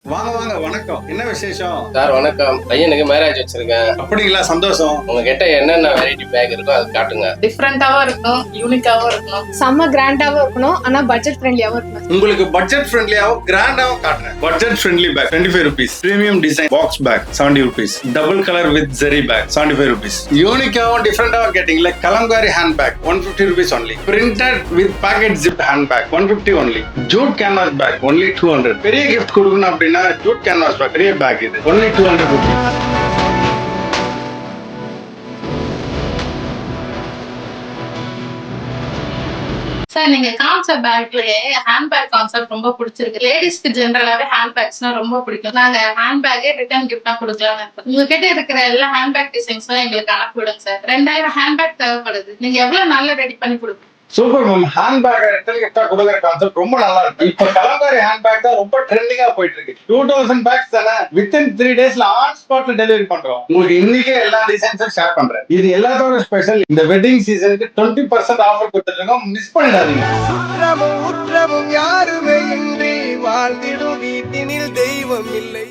வாங்க வாங்க வணக்கம். என்ன விசேஷம்? சார் வணக்கம். பையனுக்கு மேரேஜ் வச்சிருக்கேன். அப்படிங்களா? சந்தோஷம். உங்ககிட்ட என்னென்ன வெரைட்டி பேக் இருக்கோ அது காட்டுங்க. டிஃப்ரெண்டாவும் இருக்கணும், யூனிக்காவும் இருக்கணும், செம்ம கிராண்டாவும் இருக்கணும், ஆனா பட்ஜெட் ஃப்ரெண்ட்லியாவும் இருக்கணும். உங்களுக்கு பட்ஜெட் ஃப்ரெண்ட்லியாவும் கிராண்டாவும் காட்டுறேன். Budget friendly bag 25 rupees. Premium design box bag 70 rupees. Double colour with zari bag 75 rupees. யூனிக்காவும் டிஃப்ரெண்டாவும் கேட்டீங்களா? Kalamkari hand bag 150 rupees only. Printed with pocket zip hand bag 150 only. Jute canvas bag only 200. பெரிய gift கொடுக்கணும் அப்படின்னா jute canvas bag பெரிய bag இது only 200 rupees. Sir நீங்க காமிச்ச பேக்லயே ஹேண்ட் பேக் கான்செப்ட் ரொம்ப பிடிச்சிருக்கு. லேடிஸ்க்கு ஜென்ரலாவே ஹேண்ட் பேக்ஸ்னா ரொம்ப பிடிக்கும். நாங்க ஹேண்ட் பேக்கே ரிட்டர்ன் கிஃப்டா கொடுக்கலாம்னு இருக்கோம். உங்ககிட்ட இருக்கிற எல்லா ஹேண்ட் பேக் டிசைன்ஸும் எங்களுக்கு அனுப்பி விடுங்க சார். 2000 ஹேண்ட் பேக் தேவைப்படுது. நீங்க எவ்வளவு நாள்ல ரெடி பண்ணி கொடுப்பீங்க? Super ma'am. Hand bag return கிஃப்டா கொடுக்குற கான்செப்ட் ரொம்ப நல்லா இருக்கு. இப்ப கலம்காரி ஹேண்ட் பேக் தான் ரொம்ப ட்ரெண்டிங்கா போயிட்டு இருக்கு. 2000 பேக்ஸ் தானே வித்தின் 3 daysல ஆன் ஸ்பாட்ல டெலிவரி பண்றோம். உங்களுக்கு இன்னைக்கே எல்லா டிசைன்ஸும் ஷேர் பண்றேன். இது எல்லாத்தோட ஸ்பெஷல். இந்த வெட்டிங் சீசனுக்கு 20% ஆஃபர் கொடுத்துருக்கோம். மிஸ் பண்ணிடாதீங்க. உற்றமும் யாருமே இன்றி வாழ்ந்திடும் வீட்டினில் தெய்வம் இல்லை.